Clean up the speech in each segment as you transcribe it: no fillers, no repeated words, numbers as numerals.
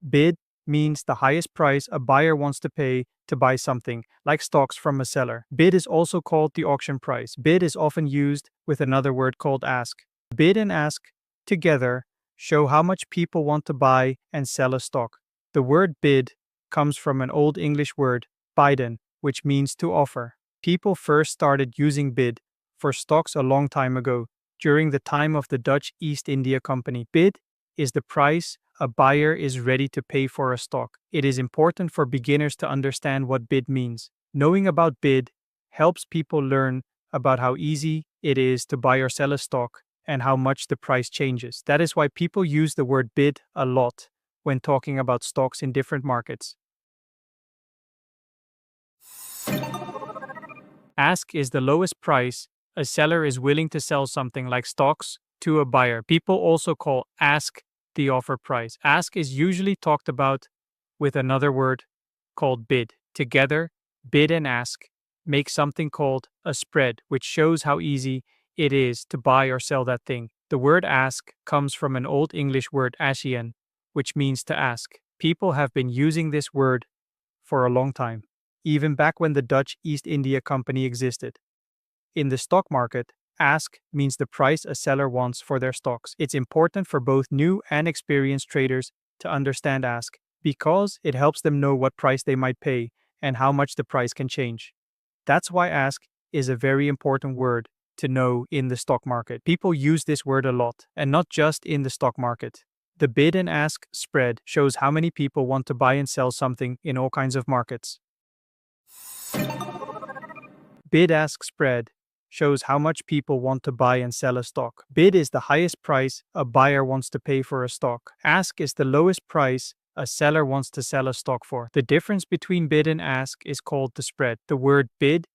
Bid means the highest price a buyer wants to pay to buy something, like stocks from a seller. Bid is also called the auction price. Bid is often used with another word called ask. Bid and ask together show how much people want to buy and sell a stock. The word bid comes from an Old English word, bieden, which means to offer. People first started using bid for stocks a long time ago, during the time of the Dutch East India Company. Bid is the price a buyer is ready to pay for a stock. It is important for beginners to understand what bid means. Knowing about bid helps people learn about how easy it is to buy or sell a stock and how much the price changes. That is why people use the word bid a lot when talking about stocks in different markets. Ask is the lowest price a seller is willing to sell something like stocks to a buyer. People also call ask the offer price. Ask is usually talked about with another word called bid. Together, bid and ask make something called a spread, which shows how easy it is to buy or sell that thing. The word ask comes from an Old English word asien, which means to ask. People have been using this word for a long time, even back when the Dutch East India Company existed. In the stock market, ask means the price a seller wants for their stocks. It's important for both new and experienced traders to understand ask because it helps them know what price they might pay and how much the price can change. That's why ask is a very important word to know in the stock market. People use this word a lot, and not just in the stock market. The bid and ask spread shows how many people want to buy and sell something in all kinds of markets. Bid-ask spread shows how much people want to buy and sell a stock. Bid is the highest price a buyer wants to pay for a stock. Ask is the lowest price a seller wants to sell a stock for. The difference between bid and ask is called the spread. The word bid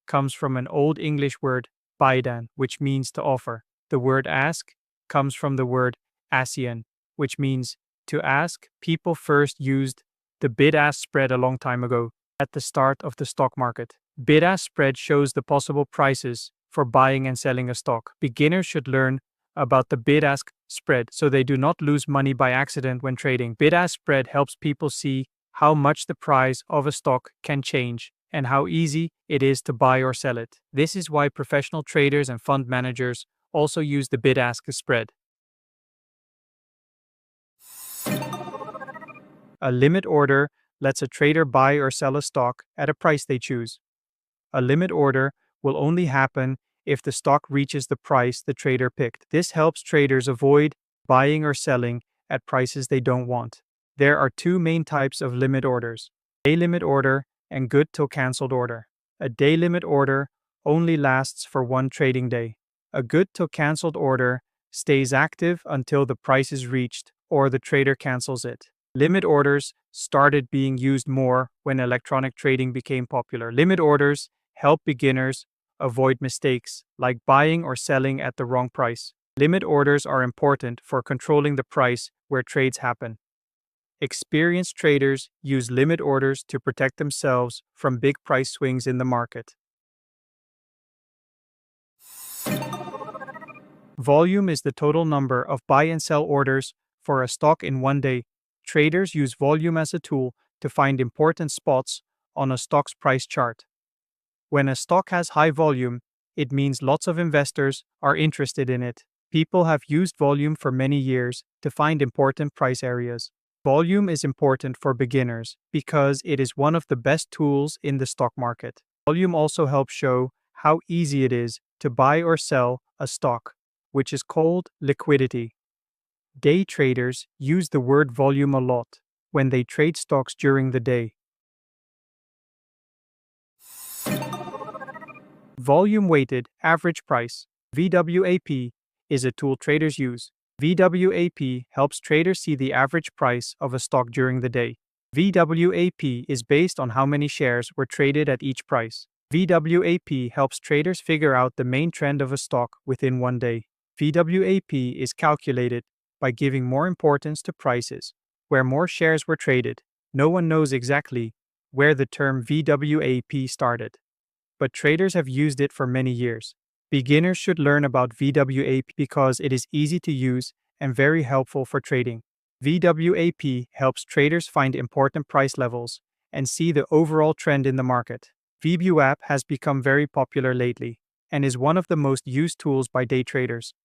comes from an Old English word, bieden, which means to offer. The word ask comes from the word asien, which means to ask. People first used the bid-ask spread a long time ago, at the start of the stock market. Bid-ask spread shows the possible prices for buying and selling a stock. Beginners should learn about the bid-ask spread so they do not lose money by accident when trading. Bid-ask spread helps people see how much the price of a stock can change and how easy it is to buy or sell it. This is why professional traders and fund managers also use the bid-ask spread. A limit order lets a trader buy or sell a stock at a price they choose. A limit order will only happen if the stock reaches the price the trader picked. This helps traders avoid buying or selling at prices they don't want. There are two main types of limit orders: day limit order and good till cancelled order. A day limit order only lasts for one trading day. A good till cancelled order stays active until the price is reached or the trader cancels it. Limit orders started being used more when electronic trading became popular. Limit orders help beginners avoid mistakes, like buying or selling at the wrong price. Limit orders are important for controlling the price where trades happen. Experienced traders use limit orders to protect themselves from big price swings in the market. Volume is the total number of buy and sell orders for a stock in one day. Traders use volume as a tool to find important spots on a stock's price chart. When a stock has high volume, it means lots of investors are interested in it. People have used volume for many years to find important price areas. Volume is important for beginners because it is one of the best tools in the stock market. Volume also helps show how easy it is to buy or sell a stock, which is called liquidity. Day traders use the word volume a lot when they trade stocks during the day. Volume-weighted average price, VWAP, is a tool traders use. VWAP helps traders see the average price of a stock during the day. VWAP is based on how many shares were traded at each price. VWAP helps traders figure out the main trend of a stock within one day. VWAP is calculated by giving more importance to prices where more shares were traded. No one knows exactly where the term VWAP started, but traders have used it for many years. Beginners should learn about VWAP because it is easy to use and very helpful for trading. VWAP helps traders find important price levels and see the overall trend in the market. VWAP has become very popular lately and is one of the most used tools by day traders.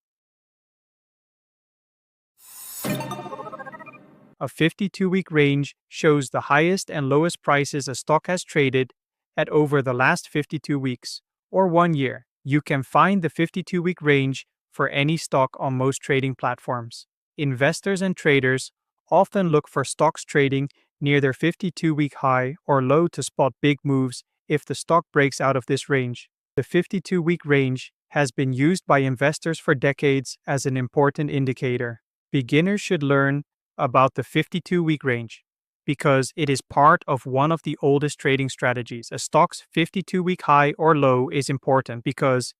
A 52-week range shows the highest and lowest prices a stock has traded at over the last 52 weeks, or 1 year. You can find the 52-week range for any stock on most trading platforms. Investors and traders often look for stocks trading near their 52-week high or low to spot big moves if the stock breaks out of this range. The 52-week range has been used by investors for decades as an important indicator. Beginners should learn about the 52-week range because it is part of one of the oldest trading strategies. A stock's 52-week high or low is important because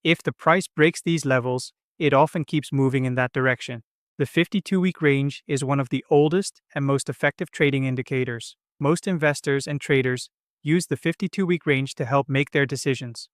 if the price breaks these levels, it often keeps moving in that direction. The 52-week range is one of the oldest and most effective trading indicators. Most investors and traders use the 52-week range to help make their decisions.